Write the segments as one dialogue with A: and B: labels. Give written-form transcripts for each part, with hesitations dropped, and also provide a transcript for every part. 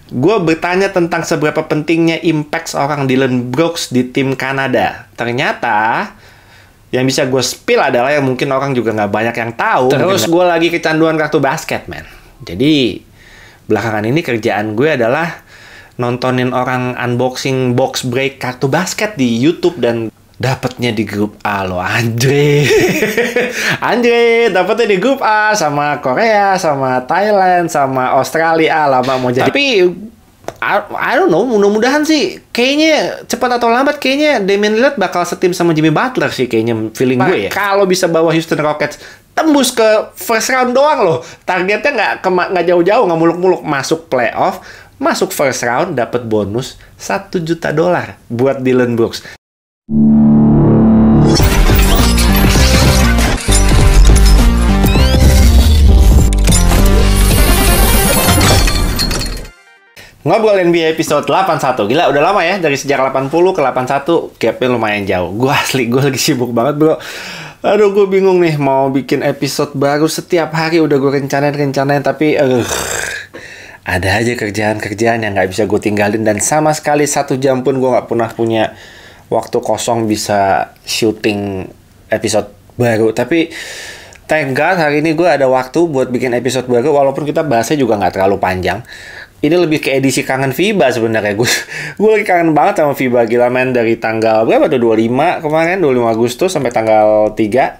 A: Gue bertanya tentang seberapa pentingnya impact seorang Dillon Brooks di tim Kanada. Ternyata yang bisa gue spill adalah yang mungkin orang juga nggak banyak yang tahu. Terus gue lagi kecanduan kartu basket, man. Jadi belakangan ini kerjaan gue adalah nontonin orang unboxing box break kartu basket di YouTube dan dapatnya di grup A loh, Andre. Andre dapatnya di grup A sama Korea, sama Thailand, sama Australia. Lama mau jadi. Tapi I don't know, mudah-mudahan sih kayaknya cepat atau lambat kayaknya Damian Lillard bakal setim sama Jimmy Butler sih kayaknya, feeling gue ya. Kalau bisa bawa Houston Rockets tembus ke first round doang loh. Targetnya nggak jauh-jauh, nggak muluk-muluk, masuk playoff, masuk first round, dapat bonus $1 juta buat Dillon Brooks. Ngobrol NBA episode 81. Gila, udah lama ya. Dari sejak 80 ke 81, gapnya lumayan jauh. Gue lagi sibuk banget, bro. Aduh, gue bingung nih mau bikin episode baru setiap hari. Udah gue rencanain, tapi ada aja kerjaan-kerjaan yang gak bisa gue tinggalin. Dan sama sekali 1 jam pun gue gak pernah punya waktu kosong bisa syuting episode baru. Tapi thank God hari ini gue ada waktu buat bikin episode baru. Walaupun kita bahasnya juga gak terlalu panjang. Ini lebih ke edisi kangen FIBA sebenarnya. Gue lagi kangen banget sama FIBA. Gila, men, dari tanggal berapa tuh? 25 kemarin, 25 Agustus sampai tanggal 3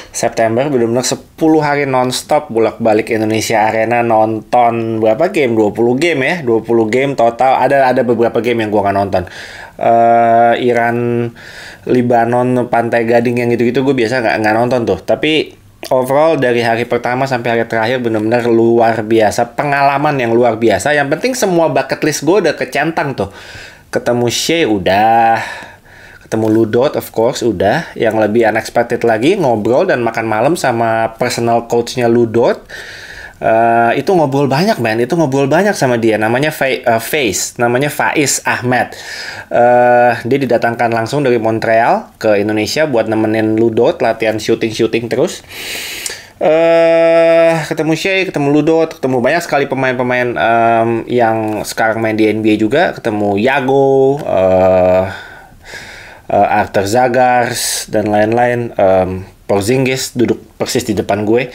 A: September. Bener-bener 10 hari nonstop bolak-balik Indonesia Arena nonton berapa game? 20 game ya. 20 game total. Ada beberapa game yang gue gak nonton. Iran, Libanon, Pantai Gading yang gitu-gitu gue biasa gak nonton tuh. Tapi overall dari hari pertama sampai hari terakhir benar-benar luar biasa, pengalaman yang luar biasa. Yang penting semua bucket list gue udah kecentang tuh. Ketemu Shea udah, ketemu Lu Dort of course udah. Yang lebih unexpected lagi, ngobrol dan makan malam sama personal coach-nya Lu Dort. Itu ngobrol banyak, man. Itu ngobrol banyak sama dia. Namanya Faiz Ahmed. Dia didatangkan langsung dari Montreal ke Indonesia buat nemenin Lu Dort latihan shooting terus. Ketemu Shea, ketemu Lu Dort, ketemu banyak sekali pemain-pemain yang sekarang main di NBA juga. Ketemu Yago, Arthur Zagars dan lain-lain. Porzingis duduk persis di depan gue.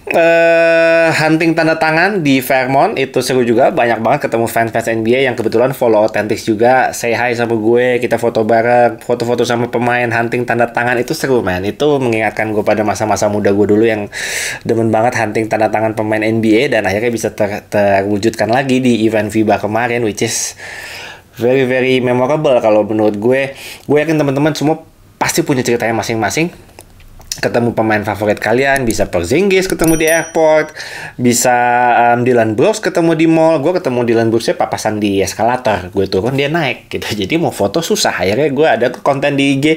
A: Hunting tanda tangan di Fairmont itu seru juga, banyak banget ketemu fans NBA yang kebetulan follow Authentics juga, say hi sama gue, kita foto bareng, foto-foto sama pemain, hunting tanda tangan itu seru, man. Itu mengingatkan gue pada masa-masa muda gue dulu yang demen banget hunting tanda tangan pemain NBA dan akhirnya bisa terwujudkan lagi di event FIBA kemarin, which is very very memorable kalau menurut gue. Gue yakin teman-teman semua pasti punya ceritanya masing-masing. Ketemu pemain favorit kalian, bisa Porzingis ketemu di airport, bisa Dillon Brooks ketemu di mall. Gue ketemu Dillon Brooksnya papasan di eskalator, gue turun dia naik gitu. Jadi mau foto susah. Akhirnya gue ada konten di IG.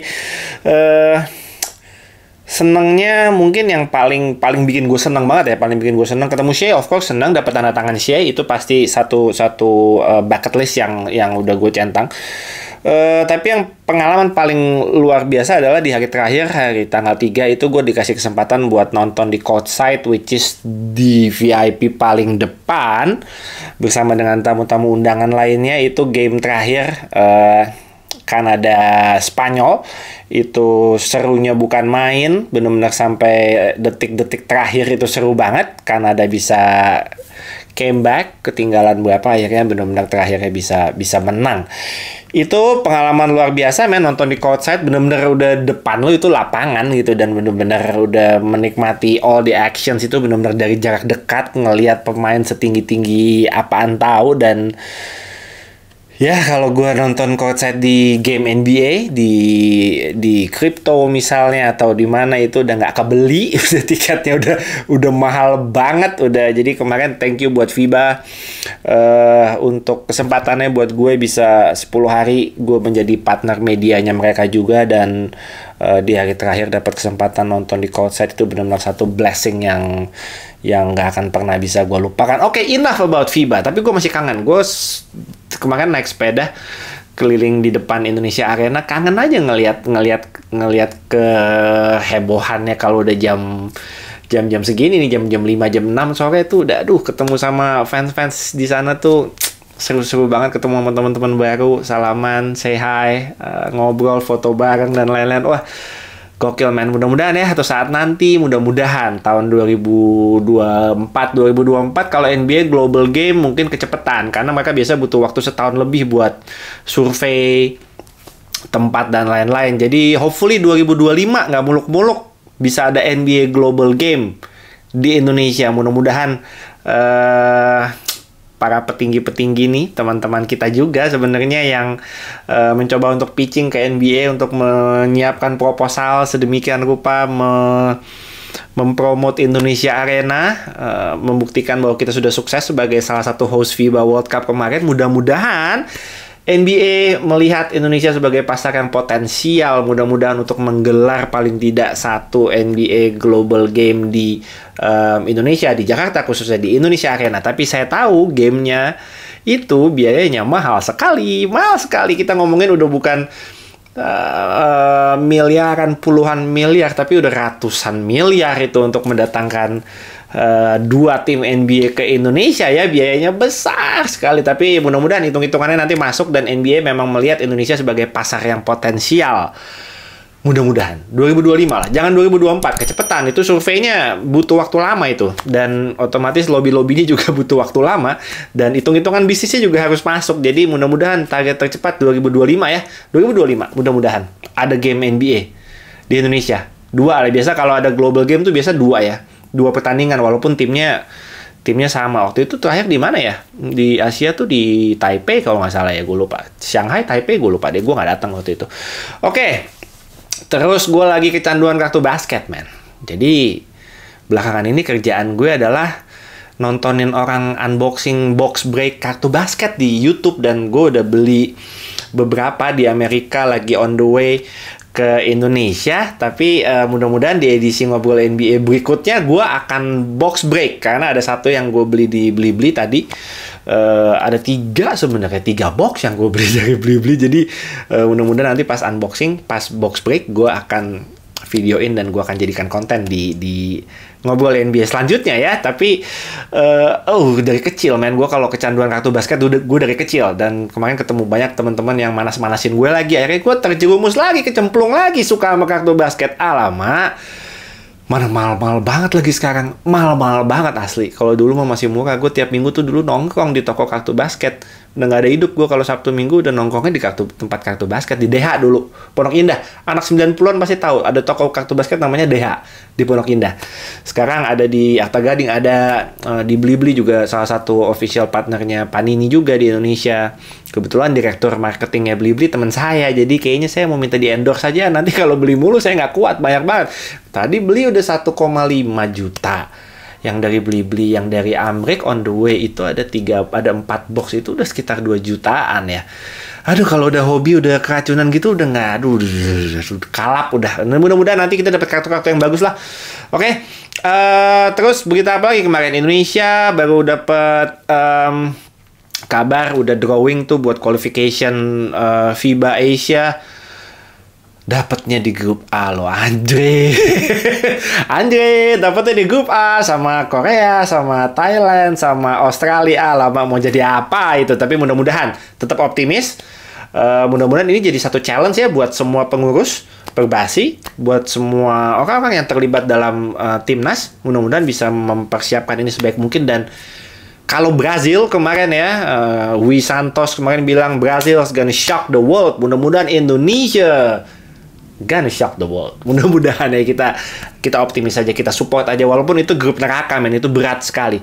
A: Senengnya mungkin yang paling bikin gue seneng banget ya, paling bikin gue seneng ketemu Shea, of course seneng dapat tanda tangan Shea, itu pasti satu bucket list yang udah gue centang. Tapi yang pengalaman paling luar biasa adalah di hari terakhir, hari tanggal 3 itu gue dikasih kesempatan buat nonton di courtside, which is di VIP paling depan bersama dengan tamu-tamu undangan lainnya. Itu game terakhir Kanada Spanyol. Itu serunya bukan main, benar-benar sampai detik-detik terakhir itu seru banget. Kanada bisa came back, ketinggalan berapa akhirnya benar-benar terakhirnya bisa menang. Itu pengalaman luar biasa, men, nonton di courtside, bener-bener udah depan lo itu lapangan gitu, dan bener-bener udah menikmati all the actions. Itu bener-bener dari jarak dekat ngelihat pemain setinggi-tinggi apaan tahu. Dan ya kalau gue nonton courtside di game NBA di crypto misalnya atau di mana itu udah nggak kebeli, udah tiketnya udah mahal banget udah. Jadi kemarin thank you buat FIBA untuk kesempatannya buat gue bisa 10 hari gue menjadi partner medianya mereka juga, dan di hari terakhir dapat kesempatan nonton di courtside. Itu benar-benar satu blessing yang nggak akan pernah bisa gue lupakan. Oke, enough about FIBA, tapi gue masih kangen. Gue kemarin naik sepeda keliling di depan Indonesia Arena, kangen aja ngelihat kehebohannya kalau udah jam-jam segini nih, jam-jam 5, jam 6 sore tuh udah aduh ketemu sama fans-fans di sana tuh seru-seru banget, ketemu sama teman-teman baru, salaman, say hi, ngobrol, foto bareng dan lain-lain. Wah, gokil man. Mudah-mudahan ya satu saat nanti, mudah-mudahan tahun 2024 kalau NBA Global Game mungkin kecepatan karena mereka biasa butuh waktu setahun lebih buat survei tempat dan lain-lain. Jadi hopefully 2025 nggak muluk-muluk bisa ada NBA Global Game di Indonesia. Mudah-mudahan para petinggi-petinggi nih, teman-teman kita juga sebenarnya yang mencoba untuk pitching ke NBA untuk menyiapkan proposal sedemikian rupa mempromot Indonesia Arena, membuktikan bahwa kita sudah sukses sebagai salah satu host FIBA World Cup kemarin. Mudah-mudahan NBA melihat Indonesia sebagai pasar yang potensial, mudah-mudahan untuk menggelar paling tidak satu NBA Global Game di Indonesia, di Jakarta khususnya di Indonesia Arena. Tapi saya tahu gamenya itu biayanya mahal sekali. Kita ngomongin udah bukan miliaran, puluhan miliar, tapi udah ratusan miliar itu untuk mendatangkan dua tim NBA ke Indonesia ya. Biayanya besar sekali, tapi mudah-mudahan hitung-hitungannya nanti masuk dan NBA memang melihat Indonesia sebagai pasar yang potensial. Mudah-mudahan 2025 lah, jangan 2024, kecepatan. Itu surveinya butuh waktu lama itu, dan otomatis lobby-lobbynya juga butuh waktu lama, dan hitung-hitungan bisnisnya juga harus masuk. Jadi mudah-mudahan target tercepat 2025 ya, 2025 mudah-mudahan ada game NBA di Indonesia. Dua lah, biasa kalau ada global game tuh biasa dua ya, dua pertandingan walaupun timnya sama. Waktu itu terakhir di mana ya? Di Asia tuh di Taipei kalau nggak salah ya, gue lupa. Shanghai, Taipei, gue lupa deh, gue nggak datang waktu itu. Oke. Terus gue lagi kecanduan kartu basket, man. Jadi belakangan ini kerjaan gue adalah nontonin orang unboxing box break kartu basket di YouTube, dan gue udah beli beberapa di Amerika, lagi on the way ke Indonesia. Tapi mudah-mudahan di edisi Ngobrol NBA berikutnya gue akan box break, karena ada satu yang gue beli di Blibli tadi. Ada tiga box yang gue beli dari Blibli. Jadi mudah-mudahan nanti pas unboxing, pas box break, gue akan videoin dan gue akan jadikan konten di Ngobrol NBA selanjutnya ya. Tapi dari kecil man, gue kalau kecanduan kartu basket gue dari kecil, dan kemarin ketemu banyak teman-teman yang manas-manasin gue lagi. Akhirnya gue terjerumus lagi, kecemplung lagi, suka sama kartu basket. Alamak, mana mahal-mahal banget lagi sekarang. Mahal-mahal banget asli. Kalau dulu mah masih murah. Gue tiap minggu tuh dulu nongkrong di toko kartu basket. Udah nggak ada hidup gue kalau Sabtu Minggu udah nongkrongnya di tempat kartu basket. Di DH dulu, Pondok Indah. Anak 90-an pasti tahu ada toko kartu basket namanya DH di Pondok Indah. Sekarang ada di Arta Gading, ada di Blibli juga, salah satu official partnernya Panini juga di Indonesia. Kebetulan direktur marketingnya Blibli teman saya. Jadi kayaknya saya mau minta di endorse saja. Nanti kalau beli mulu saya nggak kuat, banyak banget. Tadi beli udah 1,5 juta. Yang dari Blibli, yang dari Amrik on the way itu ada 4 box, itu udah sekitar 2 jutaan ya. Aduh, kalau udah hobi, udah keracunan gitu, udah nggak, kalap udah. Mudah-mudahan nanti kita dapat kartu-kartu yang bagus lah. Oke, terus berita apa lagi kemarin? Indonesia baru dapat kabar udah drawing tuh buat qualification FIBA Asia. Dapatnya di grup A loh, Andre. Andre dapatnya di grup A sama Korea, sama Thailand, sama Australia. Lama mau jadi apa itu, tapi mudah-mudahan tetap optimis. Mudah-mudahan ini jadi satu challenge ya buat semua pengurus Perbasi, buat semua orang-orang yang terlibat dalam timnas. Mudah-mudahan bisa mempersiapkan ini sebaik mungkin. Dan kalau Brazil kemarin ya, Wi Santos kemarin bilang Brazil's gonna shock the world. Mudah-mudahan Indonesia gonna shock the world. Mudah-mudahan ya, kita optimis aja, kita support aja, walaupun itu grup neraka men, itu berat sekali.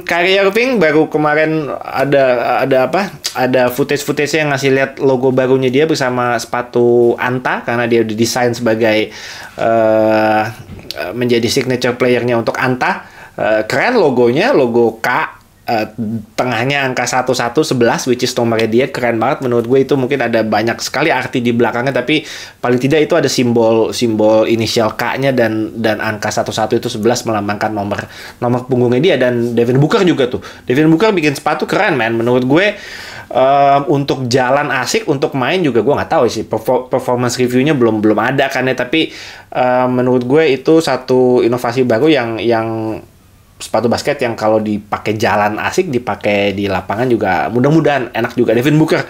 A: Kyrie Irving baru kemarin ada footage yang ngasih lihat logo barunya dia bersama sepatu Anta, karena dia udah desain sebagai menjadi signature playernya untuk Anta. Keren logonya, logo K. Tengahnya angka 1111, which is nomornya dia. Keren banget menurut gue. Itu mungkin ada banyak sekali arti di belakangnya, tapi paling tidak itu ada simbol inisial K-nya dan angka 11 itu 11 melambangkan nomor punggungnya dia. Dan Devin Booker juga tuh. Devin Booker bikin sepatu keren man menurut gue. Untuk jalan asik, untuk main juga gue nggak tahu sih. Performance reviewnya belum ada kan ya. Tapi menurut gue itu satu inovasi baru yang sepatu basket yang kalau dipakai jalan asik, dipakai di lapangan juga mudah-mudahan enak juga. Devin Booker,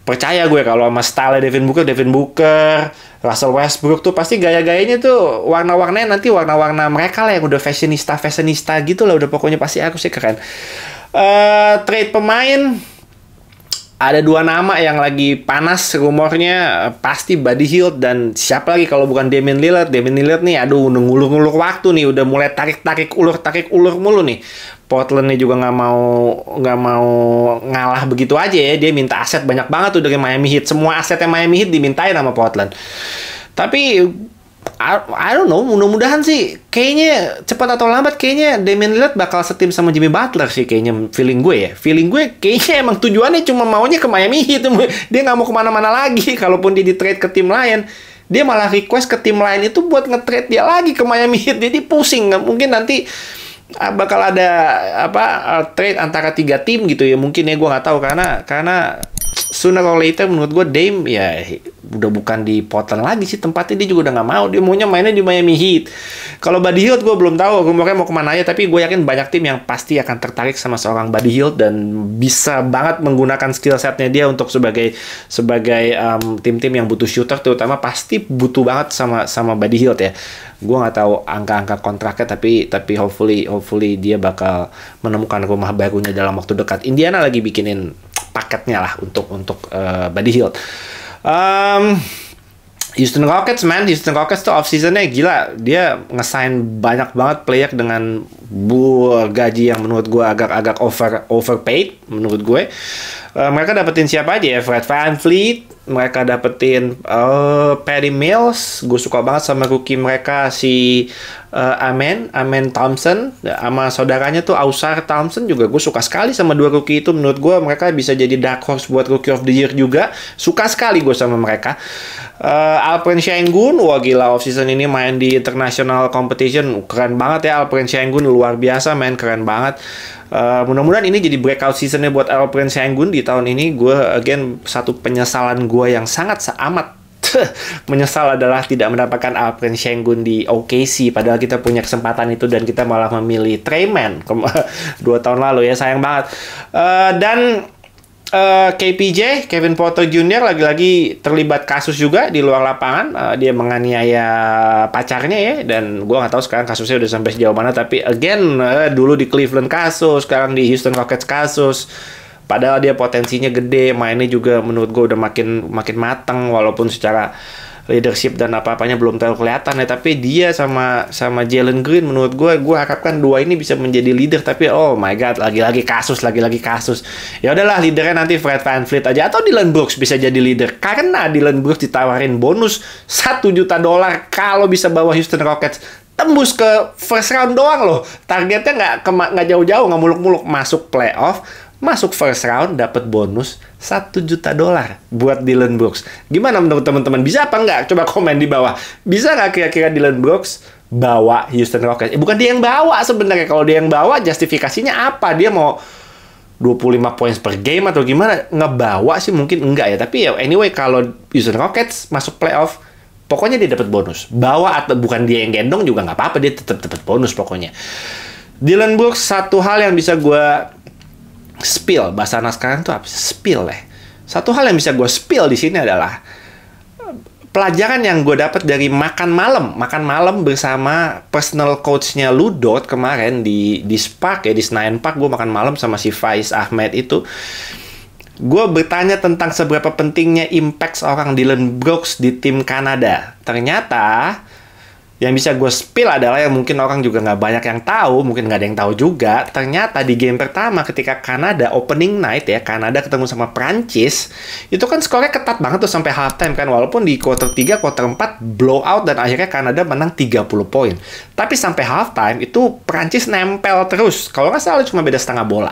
A: percaya gue kalau sama style Devin Booker, Russell Westbrook tuh pasti gaya-gayanya tuh warna-warnanya nanti warna-warna mereka lah yang udah fashionista gitu lah, udah pokoknya pasti harusnya keren. Trade pemain, ada 2 nama yang lagi panas rumornya, pasti Buddy Hield dan siapa lagi kalau bukan Damian Lillard. Damian Lillard nih, aduh, udah ngulur-ngulur waktu nih, udah mulai tarik ulur mulu nih. Portland nih juga nggak mau ngalah begitu aja ya. Dia minta aset banyak banget tuh dari Miami Heat. Semua asetnya Miami Heat dimintain sama Portland. Tapi I don't know, mudah-mudahan sih kayaknya cepat atau lambat kayaknya Damian Lillard bakal setim sama Jimmy Butler sih kayaknya, feeling gue kayaknya emang tujuannya cuma maunya ke Miami Heat. Dia nggak mau kemana-mana lagi. Kalaupun dia di trade ke tim lain, dia malah request ke tim lain itu buat nge-trade dia lagi ke Miami Heat. Jadi pusing. Mungkin nanti bakal ada trade antara 3 tim gitu ya, mungkin ya, gue nggak tahu karena sooner or later menurut gue Dame ya udah bukan di Portland lagi sih tempatnya. Dia juga udah nggak mau, dia maunya mainnya di Miami Heat. Kalau Buddy Hield gue belum tahu rumornya mau kemana aja, tapi gue yakin banyak tim yang pasti akan tertarik sama seorang Buddy Hield dan bisa banget menggunakan skill setnya dia untuk sebagai tim-tim yang butuh shooter, terutama pasti butuh banget sama Buddy Hield ya. Gue nggak tahu angka-angka kontraknya, tapi hopefully dia bakal menemukan rumah barunya dalam waktu dekat. Indiana lagi bikinin paketnya lah untuk Buddy Hield. Houston Rockets tuh off seasonnya gila, dia ngesign banyak banget player dengan gaji yang menurut gue agak overpaid menurut gue. Mereka dapetin siapa aja ya? Fred VanVleet, mereka dapetin Patty Mills. Gue suka banget sama rookie mereka si Amen Thompson, sama saudaranya tuh Ausar Thompson juga. Gue suka sekali sama 2 rookie itu. Menurut gue mereka bisa jadi dark horse buat Rookie of the Year juga. Suka sekali gue sama mereka. Alperen Sengun, wah gila, off-season ini main di international competition. Keren banget ya Alperen Sengun, luar biasa, main keren banget. Mudah-mudahan ini jadi breakout seasonnya buat Alperen Sengun di tahun ini. Gue satu penyesalan gue yang sangat amat menyesal adalah tidak mendapatkan Alperen Sengun di OKC, padahal kita punya kesempatan itu dan kita malah memilih Trey Mann 2 tahun lalu ya, sayang banget. Dan KPJ, Kevin Porter Jr. lagi-lagi terlibat kasus juga di luar lapangan. Dia menganiaya pacarnya ya, dan gue nggak tahu sekarang kasusnya udah sampai sejauh mana. Tapi again, dulu di Cleveland kasus, sekarang di Houston Rockets kasus. Padahal dia potensinya gede, mainnya juga menurut gue udah makin matang, walaupun secara leadership dan apa-apanya belum terlalu kelihatan ya. Tapi dia sama Jalen Green menurut gue harapkan 2 ini bisa menjadi leader. Tapi oh my god, lagi-lagi kasus. Ya udahlah, leadernya nanti Fred VanVleet aja, atau Dillon Brooks bisa jadi leader, karena Dillon Brooks ditawarin bonus $1 juta kalau bisa bawa Houston Rockets tembus ke first round doang loh. Targetnya nggak jauh-jauh, nggak muluk-muluk, masuk playoff, masuk first round, dapat bonus $1 juta buat Dillon Brooks. Gimana menurut teman-teman? Bisa apa nggak? Coba komen di bawah. Bisa nggak kira-kira Dillon Brooks bawa Houston Rockets? Bukan dia yang bawa sebenarnya. Kalau dia yang bawa, justifikasinya apa? Dia mau 25 points per game atau gimana? Ngebawa sih mungkin enggak ya. Tapi ya anyway, kalau Houston Rockets masuk playoff, pokoknya dia dapat bonus. Bawa atau bukan dia yang gendong juga nggak apa-apa. Dia tetap dapat bonus pokoknya. Dillon Brooks, satu hal yang bisa gue spill, bahasa anak sekarang tuh apa? Spill ya. Satu hal yang bisa gue spill di sini adalah pelajaran yang gue dapat dari makan malam bersama personal coach-nya Lou Dort kemarin di Spark ya, di Senayan Park. Gue makan malam sama si Faiz Ahmed itu. Gue bertanya tentang seberapa pentingnya impact seorang Dillon Brooks di tim Kanada. Ternyata yang bisa gue spill adalah yang mungkin orang juga nggak banyak yang tahu, mungkin nggak ada yang tahu juga. Ternyata di game pertama ketika Kanada opening night ya, Kanada ketemu sama Prancis, itu kan skornya ketat banget tuh sampai halftime kan. Walaupun di quarter 3, quarter 4 blowout dan akhirnya Kanada menang 30 poin. Tapi sampai halftime itu Prancis nempel terus. Kalau nggak salah cuma beda setengah bola.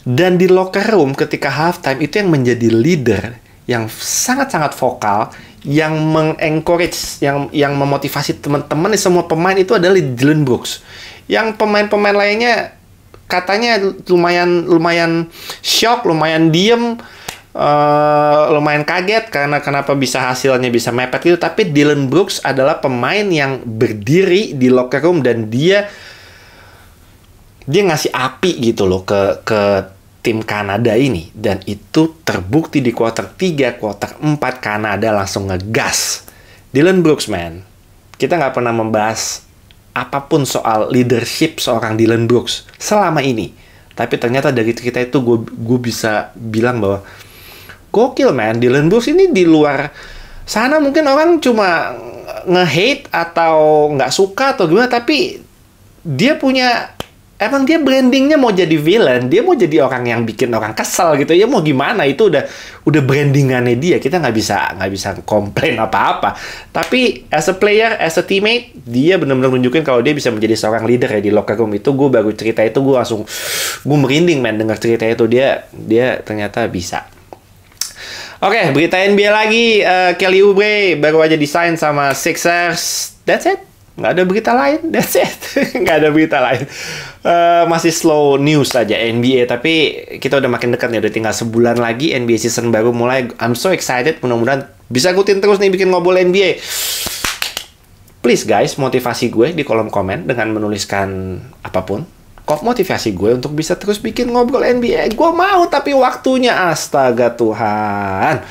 A: Dan di locker room ketika halftime itu yang menjadi leader, yang sangat-sangat vokal, yang mengencourage, yang memotivasi teman-teman semua pemain itu adalah Dillon Brooks. Yang pemain-pemain lainnya katanya lumayan shock, lumayan diem, lumayan kaget karena kenapa bisa hasilnya bisa mepet gitu. Tapi Dillon Brooks adalah pemain yang berdiri di locker room dan dia ngasih api gitu loh ke tim Kanada ini. Dan itu terbukti di kuarter 3, kuarter 4 Kanada langsung ngegas. Dillon Brooks, man. Kita nggak pernah membahas apapun soal leadership seorang Dillon Brooks selama ini. Tapi ternyata dari cerita itu gue bisa bilang bahwa gokil, man. Dillon Brooks ini di luar sana mungkin orang cuma nge-hate atau nggak suka atau gimana. Tapi dia punya... Emang dia brandingnya mau jadi villain, dia mau jadi orang yang bikin orang kesel gitu. Ya mau gimana, itu udah brandingannya dia. Kita nggak bisa komplain apa-apa. Tapi as a player, as a teammate, dia benar-benar nunjukin kalau dia bisa menjadi seorang leader ya di locker room. Itu gue baru cerita itu gue merinding, man, dengar cerita itu. Dia ternyata bisa. Oke, berita NBA lagi. Kelly Oubre baru aja desain sama Sixers. That's it. Nggak ada berita lain, that's it. Nggak ada berita lain. Masih slow news saja NBA, tapi kita udah makin dekat nih, udah tinggal sebulan lagi NBA season baru mulai. I'm so excited, mudah-mudahan bisa ikutin terus nih bikin ngobrol NBA. Please guys, motivasi gue di kolom komen dengan menuliskan apapun. Kok motivasi gue untuk bisa terus bikin ngobrol NBA. Gue mau, tapi waktunya, astaga Tuhan.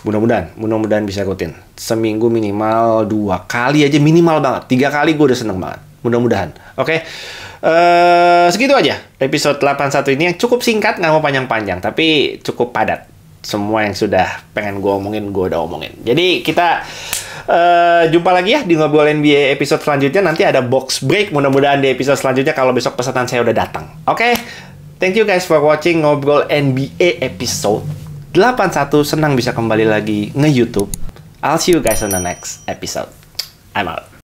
A: Mudah-mudahan bisa rutin. Seminggu minimal 2 kali aja, minimal banget. 3 kali gue udah seneng banget. Mudah-mudahan. Oke. Segitu aja episode 81 ini yang cukup singkat, nggak mau panjang-panjang, tapi cukup padat. Semua yang sudah pengen gue omongin, gue udah omongin. Jadi kita jumpa lagi ya di Ngobrol NBA episode selanjutnya. Nanti ada box break. Mudah-mudahan di episode selanjutnya kalau besok pesanan saya udah datang. Oke. Thank you guys for watching Ngobrol NBA episode 81. Senang bisa kembali lagi nge-YouTube. I'll see you guys on the next episode. I'm out.